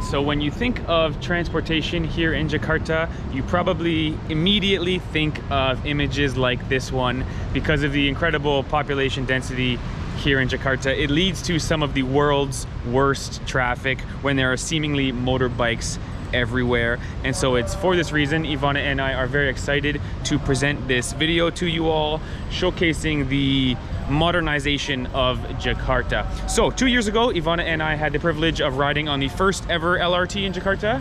so when you think of transportation here in Jakarta, you probably immediately think of images like this one because of the incredible population density here in Jakarta. It leads to some of the world's worst traffic when there are seemingly motorbikes everywhere. And so it's for this reason Ivana and I are very excited to present this video to you all, showcasing the modernization of Jakarta. So 2 years ago, Ivana and I had the privilege of riding on the first ever LRT in Jakarta,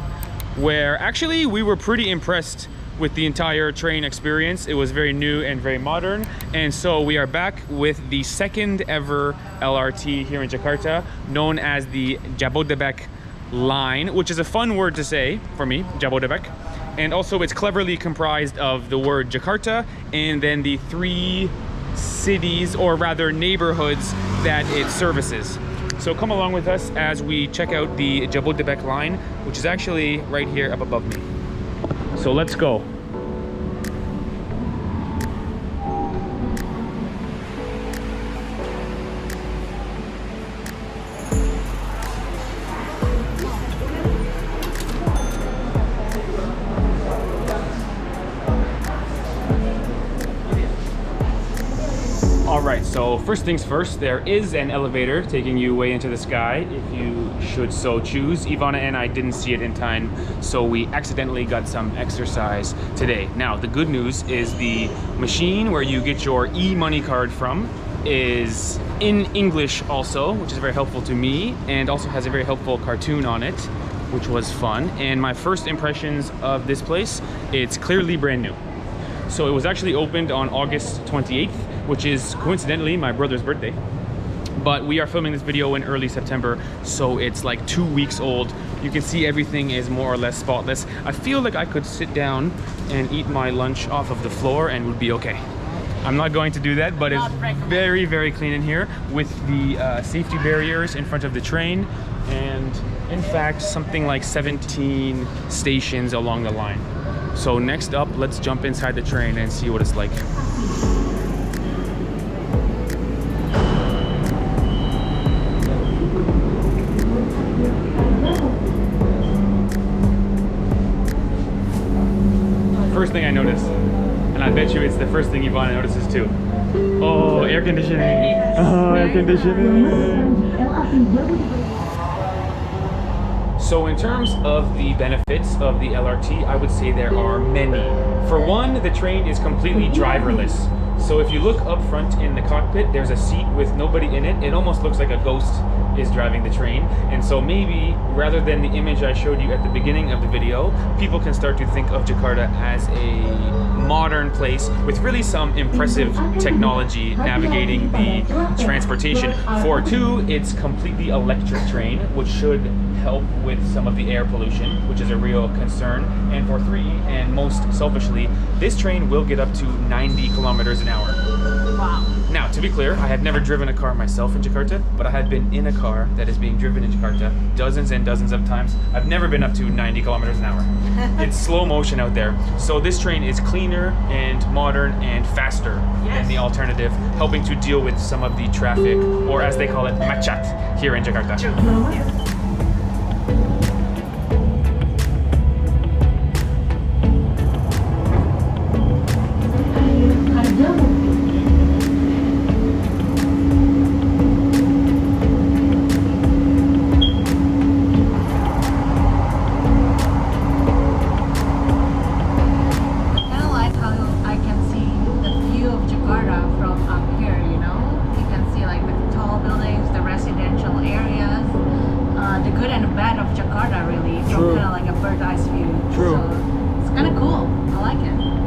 where actually we were pretty impressed with the entire train experience. It was very new and very modern. And so we are back with the second ever LRT here in Jakarta, known as the Jabodebek line, which is a fun word to say for me, Jabodebek. And also it's cleverly comprised of the word Jakarta and then the 3 cities, or rather neighborhoods, that it services. So come along with us as we check out the Jabodebek line, which is actually right here up above me. So let's go. Alright, so first things first, there is an elevator taking you way into the sky if you should so choose. Ivana and I didn't see it in time, so we accidentally got some exercise today. Now, the good news is the machine where you get your e-money card from is in English also, which is very helpful to me, and also has a very helpful cartoon on it, which was fun. And my first impressions of this place, it's clearly brand new. So it was actually opened on August 28th, which is coincidentally my brother's birthday. But we are filming this video in early September, so it's like 2 weeks old. You can see everything is more or less spotless. I feel like I could sit down and eat my lunch off of the floor and would be okay. I'm not going to do that, but it's very, very clean in here with the safety barriers in front of the train, and in fact something like 17 stations along the line. So next up, let's jump inside the train and see what it's like. First thing I noticed, and I bet you it's the first thing Ivana notices too. Oh, air conditioning. Oh, air conditioning. So in terms of the benefits of the LRT, I would say there are many. For one, the train is completely driverless. So if you look up front in the cockpit, there's a seat with nobody in it. It almost looks like a ghost is driving the train. And so maybe, rather than the image I showed you at the beginning of the video, people can start to think of Jakarta as a modern place with really some impressive technology navigating the transportation. For 2, it's completely electric train, which should help with some of the air pollution, which is a real concern. And for 3, and most selfishly, this train will get up to 90 kilometers an hour. Wow. Now, to be clear, I have never driven a car myself in Jakarta, but I have been in a car that is being driven in Jakarta dozens and dozens of times. I've never been up to 90 kilometers an hour. It's slow motion out there. So this train is cleaner and modern and faster than the alternative, helping to deal with some of the traffic, or as they call it, macet, here in Jakarta.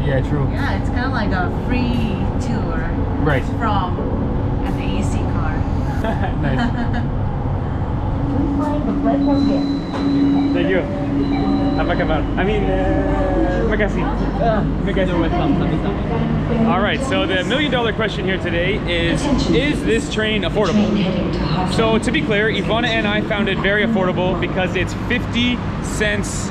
Yeah, true. Yeah, it's kind of like a free tour. Right. From an AC car. Nice. Thank you. Apa kabar? Makasih. All right, so the million-dollar question here today is this train affordable? So to be clear, Ivana and I found it very affordable because it's 50 cents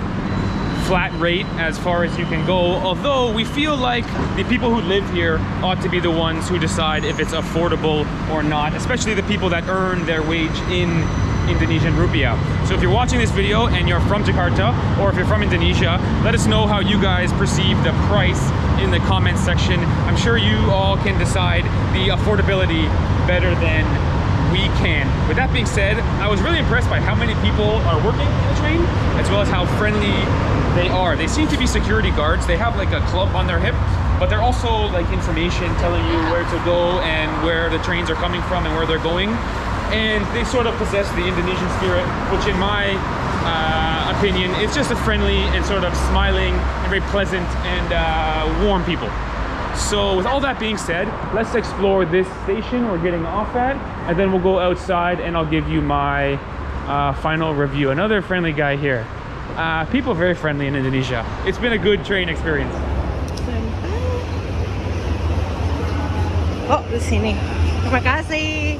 flat rate as far as you can go, although we feel like the people who live here ought to be the ones who decide if it's affordable or not, especially the people that earn their wage in Indonesian rupiah. So if you're watching this video and you're from Jakarta, or if you're from Indonesia, let us know how you guys perceive the price in the comments section. I'm sure you all can decide the affordability better than we can. With that being said, I was really impressed by how many people are working in the train, as well as how friendly they are. They seem to be security guards. They have like a club on their hip, but they're also like information telling you where to go and where the trains are coming from and where they're going. And they sort of possess the Indonesian spirit, which in my opinion is just a friendly and sort of smiling and very pleasant and warm people. So with all that being said, let's explore this station we're getting off at, and then we'll go outside and I'll give you my final review. Another friendly guy here. People are very friendly in Indonesia. It's been a good train experience. Oh, di sini. Terima kasih.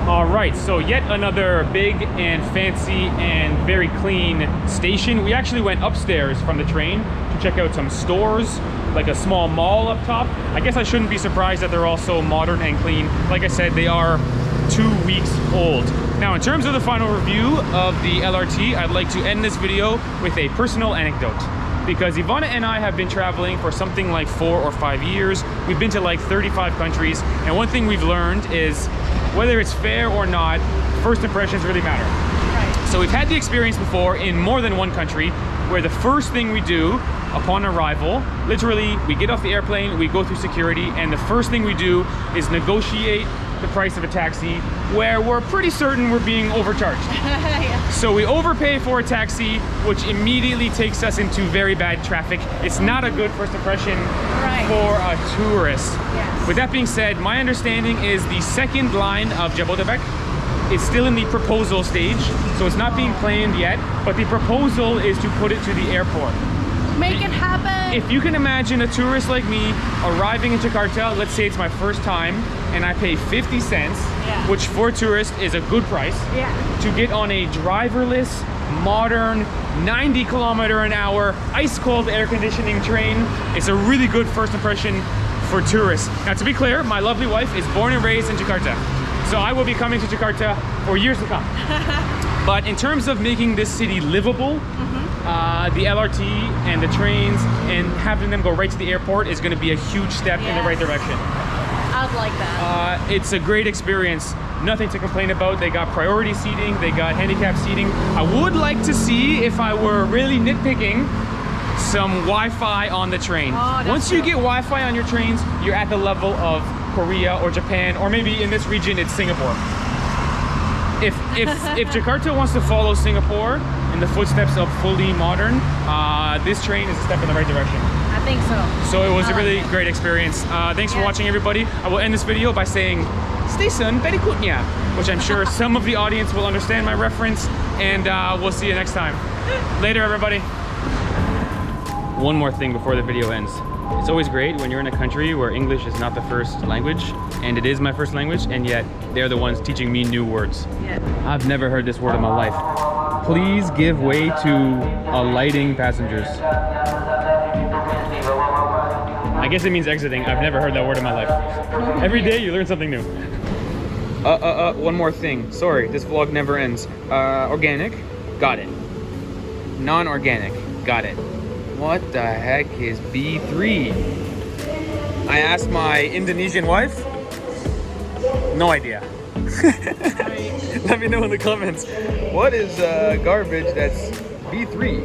All right, so yet another big and fancy and very clean station. We actually went upstairs from the train to check out some stores, like a small mall up top. I guess I shouldn't be surprised that they're all so modern and clean. Like I said, they are 2 weeks old. Now, in terms of the final review of the LRT, I'd like to end this video with a personal anecdote. Because Ivana and I have been traveling for something like 4 or 5 years. We've been to like 35 countries. And one thing we've learned is whether it's fair or not, first impressions really matter. Right. So we've had the experience before in more than one country where the first thing we do upon arrival, literally we get off the airplane, we go through security, and the first thing we do is negotiate the price of a taxi where we're pretty certain we're being overcharged. Yeah. So we overpay for a taxi, which immediately takes us into very bad traffic. It's not a good first impression for a tourist. Yes. With that being said, my understanding is the second line of Jabodebek is still in the proposal stage, so it's not being planned yet, but the proposal is to put it to the airport. Make it happen. If you can imagine a tourist like me arriving in Jakarta, let's say it's my first time, and I pay 50 cents, which for a tourist is a good price, to get on a driverless, modern, 90 km/h, ice cold air conditioning train. It's a really good first impression for tourists. Now, to be clear, my lovely wife is born and raised in Jakarta, so I will be coming to Jakarta for years to come. But in terms of making this city livable, the LRT and the trains and having them go right to the airport is going to be a huge step in the right direction. I'd like that. It's a great experience. Nothing to complain about. They got priority seating, they got handicap seating. I would like to see, if I were really nitpicking, some Wi-Fi on the train. Once you get Wi-Fi on your trains, you're at the level of Korea or Japan, or maybe in this region it's Singapore. If Jakarta wants to follow Singapore in the footsteps of fully modern, this train is a step in the right direction. I think so. So it was a really great experience. Thanks for watching, everybody. I will end this video by saying "Stesen berikutnya," which I'm sure some of the audience will understand my reference, and we'll see you next time. Later, everybody. One more thing before the video ends. It's always great when you're in a country where English is not the first language, and it is my first language, and yet they're the ones teaching me new words. I've never heard this word in my life. Please give way to alighting passengers. I guess it means exiting. I've never heard that word in my life. Every day you learn something new. One more thing. Sorry, this vlog never ends. Organic, got it. Non-organic, got it. What the heck is B3? I asked my Indonesian wife. No idea. Let me know in the comments. What is garbage that's B3?